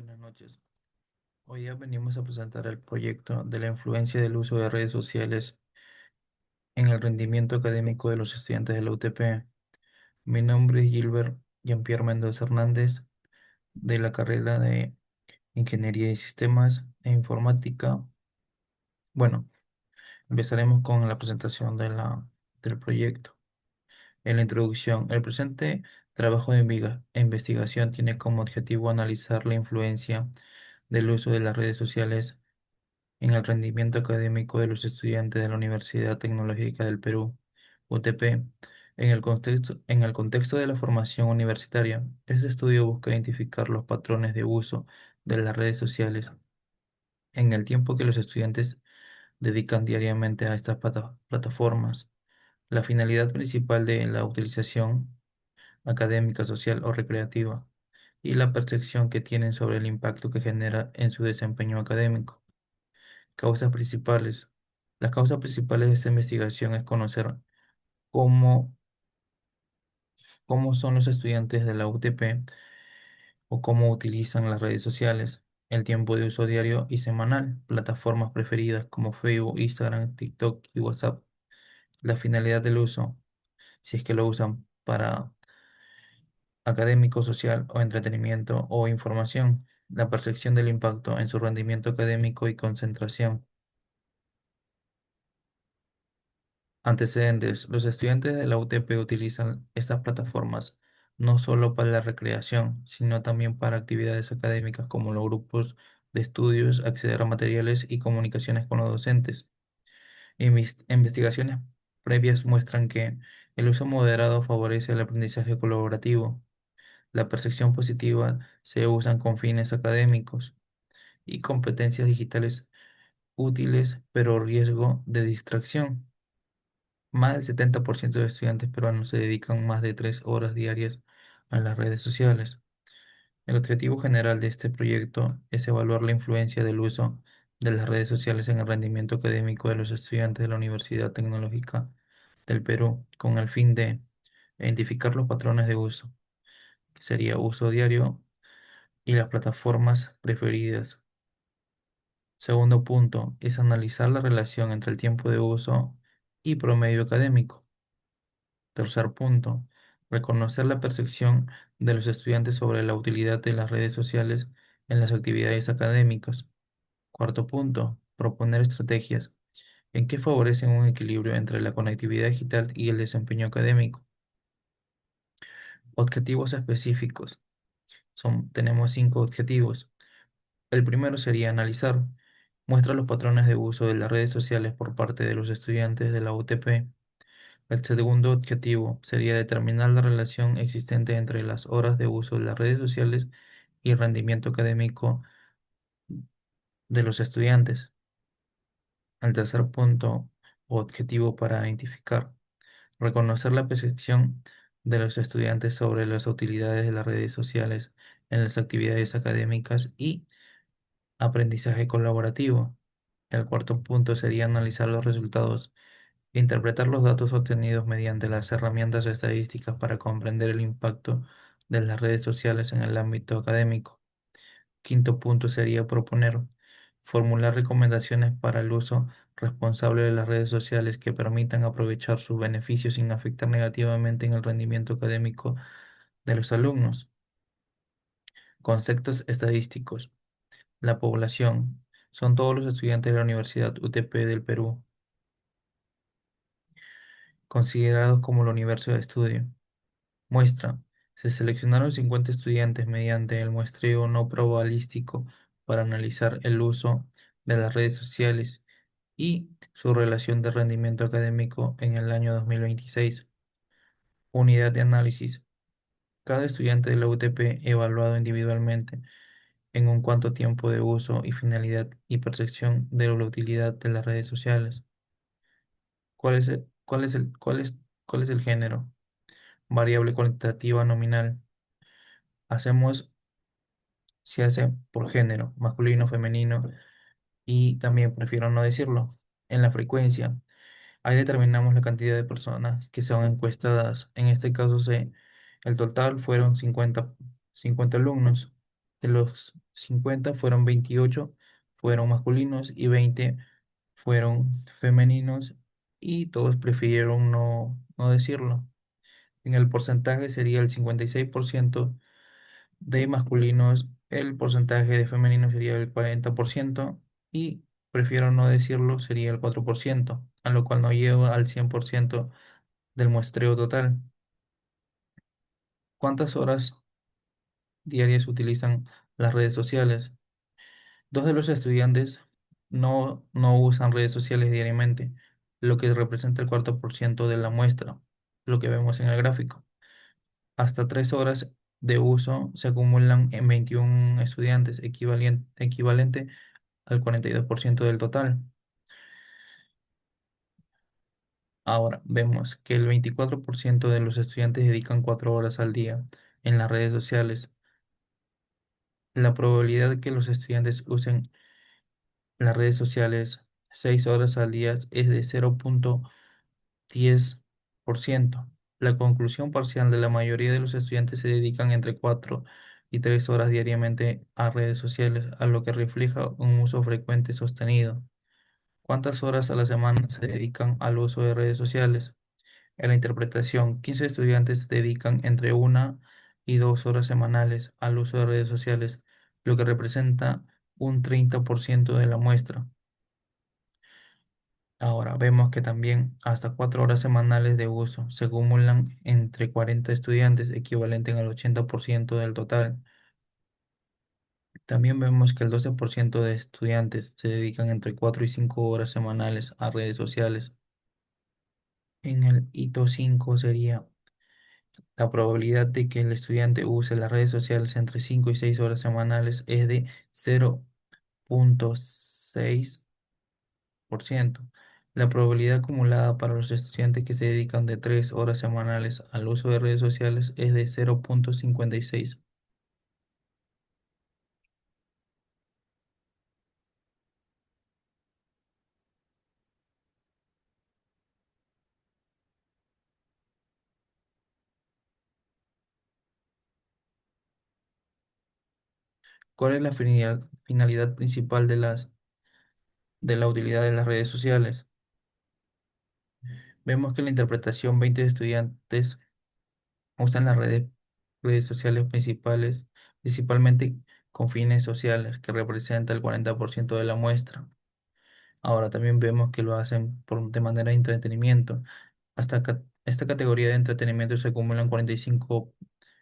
Buenas noches. Hoy ya venimos a presentar el proyecto de la influencia del uso de redes sociales en el rendimiento académico de los estudiantes de la UTP. Mi nombre es Gilbert Jean-Pierre Mendoza Hernández, de la carrera de Ingeniería de Sistemas e Informática. Bueno, empezaremos con la presentación del proyecto. En la introducción, el presente trabajo de investigación tiene como objetivo analizar la influencia del uso de las redes sociales en el rendimiento académico de los estudiantes de la Universidad Tecnológica del Perú, UTP. En el contexto de la formación universitaria, este estudio busca identificar los patrones de uso de las redes sociales en el tiempo que los estudiantes dedican diariamente a estas plataformas. La finalidad principal de la utilización académica, social o recreativa y la percepción que tienen sobre el impacto que genera en su desempeño académico. Causas principales. Las causas principales de esta investigación es conocer cómo, cómo son los estudiantes de la UTP o cómo utilizan las redes sociales, el tiempo de uso diario y semanal, plataformas preferidas como Facebook, Instagram, TikTok y WhatsApp, la finalidad del uso, si es que lo usan para académico, social o entretenimiento o información, la percepción del impacto en su rendimiento académico y concentración. Antecedentes. Los estudiantes de la UTP utilizan estas plataformas no solo para la recreación, sino también para actividades académicas como los grupos de estudios, acceder a materiales y comunicaciones con los docentes. Investigaciones previas muestran que el uso moderado favorece el aprendizaje colaborativo. La percepción positiva se usan con fines académicos y competencias digitales útiles, pero riesgo de distracción. Más del 70% de estudiantes peruanos se dedican más de 3 horas diarias a las redes sociales. El objetivo general de este proyecto es evaluar la influencia del uso de las redes sociales en el rendimiento académico de los estudiantes de la Universidad Tecnológica del Perú, con el fin de identificar los patrones de uso, que sería uso diario y las plataformas preferidas. Segundo punto es analizar la relación entre el tiempo de uso y promedio académico. Tercer punto, reconocer la percepción de los estudiantes sobre la utilidad de las redes sociales en las actividades académicas. Cuarto punto, proponer estrategias en que favorecen un equilibrio entre la conectividad digital y el desempeño académico. Objetivos específicos. Tenemos 5 objetivos. El primero sería analizar. Muestra los patrones de uso de las redes sociales por parte de los estudiantes de la UTP. El segundo objetivo sería determinar la relación existente entre las horas de uso de las redes sociales y el rendimiento académico de los estudiantes. El tercer punto o objetivo para identificar, reconocer la percepción de los estudiantes sobre las utilidades de las redes sociales en las actividades académicas y aprendizaje colaborativo. El cuarto punto sería analizar los resultados. Interpretar los datos obtenidos mediante las herramientas estadísticas para comprender el impacto de las redes sociales en el ámbito académico. Quinto punto sería proponer, formular recomendaciones para el uso responsable de las redes sociales que permitan aprovechar sus beneficios sin afectar negativamente en el rendimiento académico de los alumnos. Conceptos estadísticos. La población son todos los estudiantes de la Universidad UTP del Perú, considerados como el universo de estudio. Muestra. Se seleccionaron 50 estudiantes mediante el muestreo no probabilístico para analizar el uso de las redes sociales y su relación de rendimiento académico en el año 2026. Unidad de análisis. Cada estudiante de la UTP evaluado individualmente en un cuánto tiempo de uso y finalidad y percepción de la utilidad de las redes sociales. ¿Cuál es el género? Variable cuantitativa nominal. Hacemos Se hace por género, masculino, femenino, y también prefiero no decirlo. En la frecuencia, ahí determinamos la cantidad de personas que son encuestadas. En este caso, el total fueron 50 alumnos. De los 50 fueron 28 fueron masculinos y 20 fueron femeninos y todos prefirieron no decirlo. En el porcentaje sería el 56% de masculinos, el porcentaje de femeninos sería el 40% y prefiero no decirlo sería el 4%, a lo cual no lleva al 100% del muestreo total. ¿Cuántas horas diarias utilizan las redes sociales? Dos de los estudiantes no usan redes sociales diariamente, lo que representa el 4% de la muestra, lo que vemos en el gráfico. Hasta 3 horas de uso se acumulan en 21 estudiantes, equivalente al 42% del total. Ahora vemos que el 24% de los estudiantes dedican 4 horas al día en las redes sociales. La probabilidad de que los estudiantes usen las redes sociales 6 horas al día es de 0,10%. La conclusión parcial de la mayoría de los estudiantes se dedican entre 4 y 3 horas diariamente a redes sociales, a lo que refleja un uso frecuente y sostenido. ¿Cuántas horas a la semana se dedican al uso de redes sociales? En la interpretación, 15 estudiantes dedican entre 1 y 2 horas semanales al uso de redes sociales, lo que representa un 30% de la muestra. Ahora vemos que también hasta 4 horas semanales de uso se acumulan entre 40 estudiantes, equivalente al 80% del total. También vemos que el 12% de estudiantes se dedican entre 4 y 5 horas semanales a redes sociales. En el hito 5 sería la probabilidad de que el estudiante use las redes sociales entre 5 y 6 horas semanales es de 0,6%. La probabilidad acumulada para los estudiantes que se dedican de 3 horas semanales al uso de redes sociales es de 0,56. ¿Cuál es la finalidad principal de la utilidad de las redes sociales? Vemos que en la interpretación 20 estudiantes usan las redes sociales principalmente con fines sociales, que representa el 40% de la muestra. Ahora también vemos que lo hacen de manera de entretenimiento. Esta categoría de entretenimiento se acumulan 45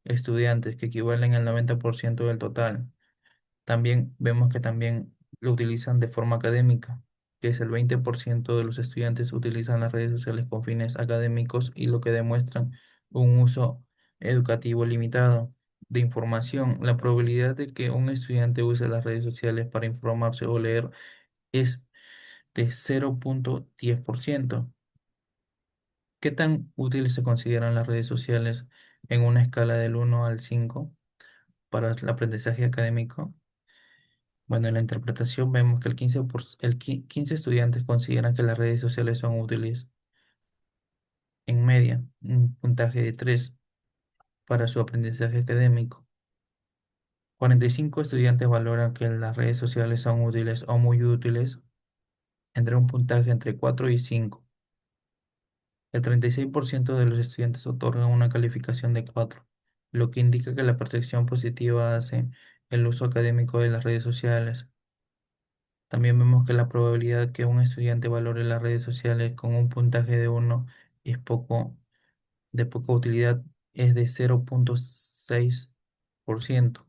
estudiantes, que equivalen al 90% del total. También vemos que también lo utilizan de forma académica, que es el 20% de los estudiantes utilizan las redes sociales con fines académicos y lo que demuestran un uso educativo limitado de información. La probabilidad de que un estudiante use las redes sociales para informarse o leer es de 0,10%. ¿Qué tan útiles se consideran las redes sociales en una escala del 1 al 5 para el aprendizaje académico? Bueno, en la interpretación vemos que 15 estudiantes consideran que las redes sociales son útiles en media, un puntaje de 3 para su aprendizaje académico. 45 estudiantes valoran que las redes sociales son útiles o muy útiles entre un puntaje entre 4 y 5. El 36% de los estudiantes otorgan una calificación de 4, lo que indica que la percepción positiva hace el uso académico de las redes sociales. También vemos que la probabilidad que un estudiante valore las redes sociales con un puntaje de 1 es de poca utilidad, es de 0,6%.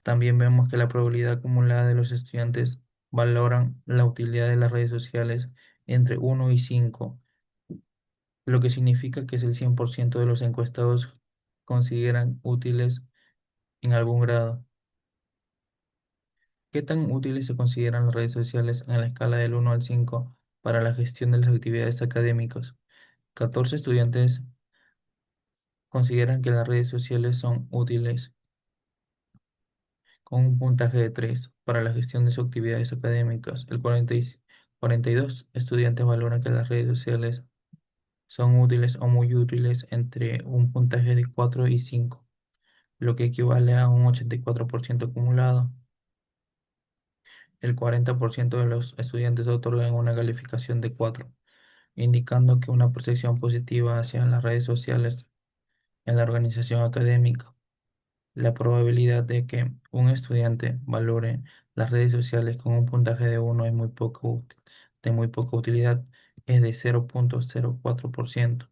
También vemos que la probabilidad acumulada de los estudiantes valoran la utilidad de las redes sociales entre 1 y 5, lo que significa que es el 100% de los encuestados consideran útiles en algún grado. ¿Qué tan útiles se consideran las redes sociales en la escala del 1 al 5 para la gestión de las actividades académicas? 14 estudiantes consideran que las redes sociales son útiles con un puntaje de 3 para la gestión de sus actividades académicas. 42 estudiantes valoran que las redes sociales son útiles o muy útiles entre un puntaje de 4 y 5. lo que equivale a un 84% acumulado. El 40% de los estudiantes otorgan una calificación de 4, indicando que una percepción positiva hacia las redes sociales en la organización académica. La probabilidad de que un estudiante valore las redes sociales con un puntaje de 1 es de muy poca utilidad, es de 0,04%.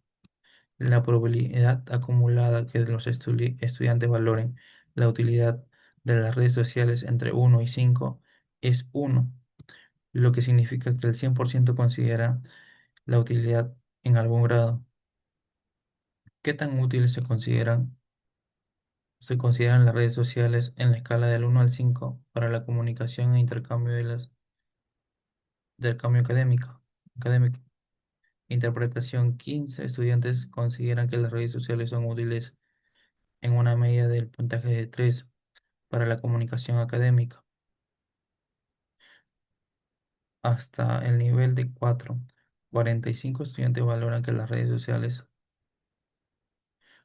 La probabilidad acumulada que los estudiantes valoren la utilidad de las redes sociales entre 1 y 5 es 1, lo que significa que el 100% considera la utilidad en algún grado. ¿Qué tan útiles se consideran las redes sociales en la escala del 1 al 5 para la comunicación e intercambio del cambio académico? Interpretación: 15 estudiantes consideran que las redes sociales son útiles en una media del puntaje de 3 para la comunicación académica, hasta el nivel de 4. 45 estudiantes valoran que las redes sociales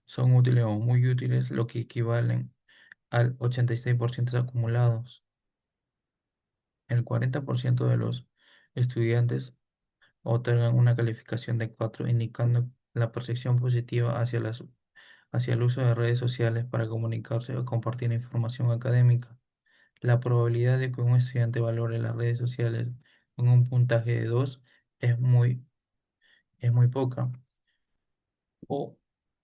son útiles o muy útiles, lo que equivalen al 86% acumulados. El 40% de los estudiantes otorgan una calificación de 4, indicando la percepción positiva hacia el uso de redes sociales para comunicarse o compartir información académica. La probabilidad de que un estudiante valore las redes sociales con un puntaje de 2 es muy poca, o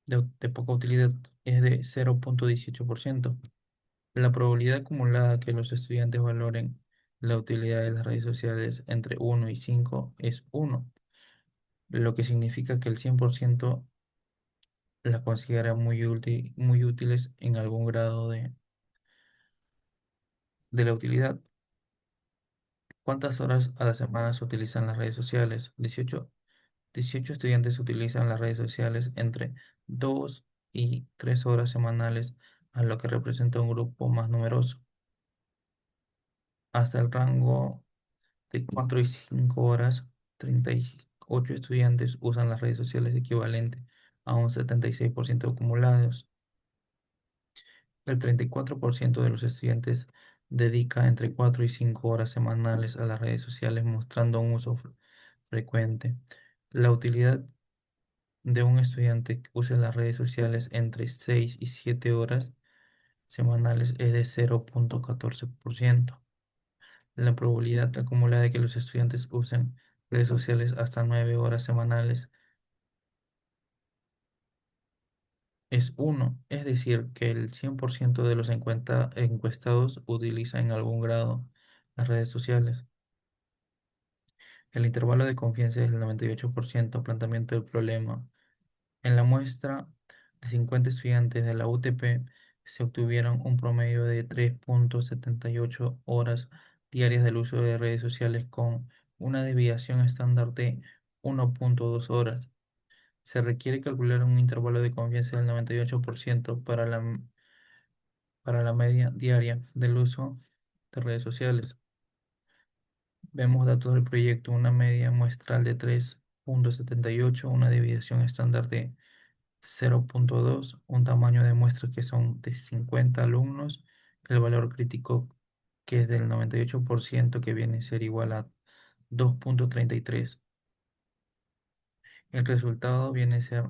de poca utilidad, es de 0,18%. La probabilidad acumulada que los estudiantes valoren la utilidad de las redes sociales entre 1 y 5 es 1, lo que significa que el 100% la considera muy útiles en algún grado de la utilidad. ¿Cuántas horas a la semana se utilizan las redes sociales? 18 estudiantes utilizan las redes sociales entre 2 y 3 horas semanales, a lo que representa un grupo más numeroso. Hasta el rango de 4 y 5 horas, 38 estudiantes usan las redes sociales, equivalente a un 76% acumulados. El 34% de los estudiantes dedica entre 4 y 5 horas semanales a las redes sociales, mostrando un uso frecuente. La utilidad de un estudiante que use las redes sociales entre 6 y 7 horas semanales es de 0,14%. La probabilidad acumulada de que los estudiantes usen redes sociales hasta 9 horas semanales es 1, es decir, que el 100% de los encuestados utiliza en algún grado las redes sociales. El intervalo de confianza es del 98%. Planteamiento del problema. En la muestra de 50 estudiantes de la UTP se obtuvieron un promedio de 3,78 horas diarias del uso de redes sociales con una desviación estándar de 1,2 horas. Se requiere calcular un intervalo de confianza del 98% para la media diaria del uso de redes sociales. Vemos datos del proyecto: una media muestral de 3,78, una desviación estándar de 0,2, un tamaño de muestra que son de 50 alumnos, el valor crítico que es del 98%, que viene a ser igual a 2,33. El resultado viene a ser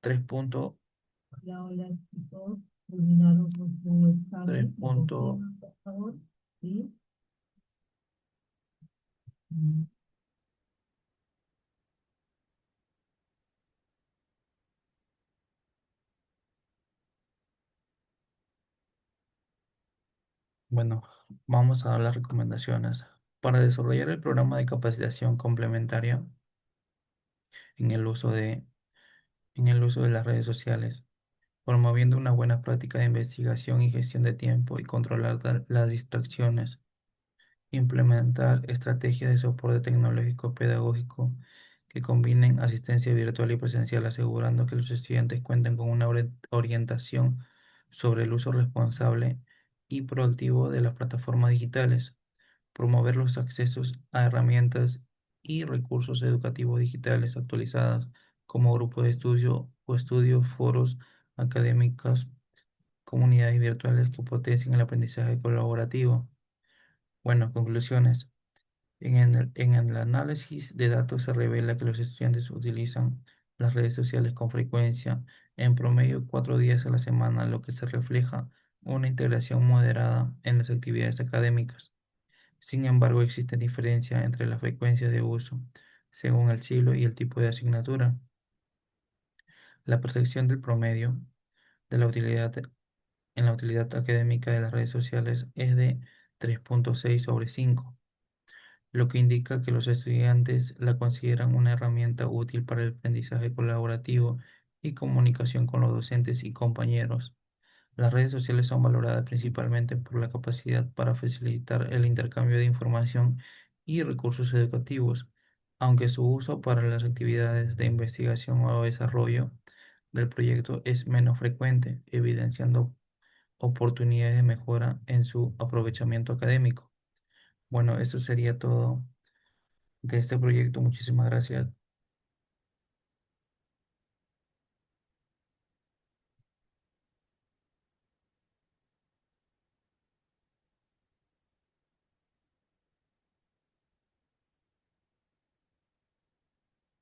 3 punto- Hola, hola, chicos. Terminaron con su 3 examen. ¿Me punto- confirman, por favor? Sí. Mm. Bueno, vamos a dar las recomendaciones. Para desarrollar el programa de capacitación complementaria en el uso de las redes sociales, promoviendo una buena práctica de investigación y gestión de tiempo y controlar las distracciones. Implementar estrategias de soporte tecnológico pedagógico que combinen asistencia virtual y presencial, asegurando que los estudiantes cuenten con una orientación sobre el uso responsable y proactivo de las plataformas digitales. Promover los accesos a herramientas y recursos educativos digitales actualizadas como grupos de estudio o estudios, foros académicos comunidades virtuales que potencian el aprendizaje colaborativo. Bueno, conclusiones. En el análisis de datos se revela que los estudiantes utilizan las redes sociales con frecuencia, en promedio 4 días a la semana, lo que se refleja una integración moderada en las actividades académicas. Sin embargo, existe diferencia entre la frecuencia de uso según el ciclo y el tipo de asignatura. La percepción del promedio de la utilidad en la utilidad académica de las redes sociales es de 3,6/5, lo que indica que los estudiantes la consideran una herramienta útil para el aprendizaje colaborativo y comunicación con los docentes y compañeros. Las redes sociales son valoradas principalmente por la capacidad para facilitar el intercambio de información y recursos educativos, aunque su uso para las actividades de investigación o desarrollo del proyecto es menos frecuente, evidenciando oportunidades de mejora en su aprovechamiento académico. Bueno, eso sería todo de este proyecto. Muchísimas gracias.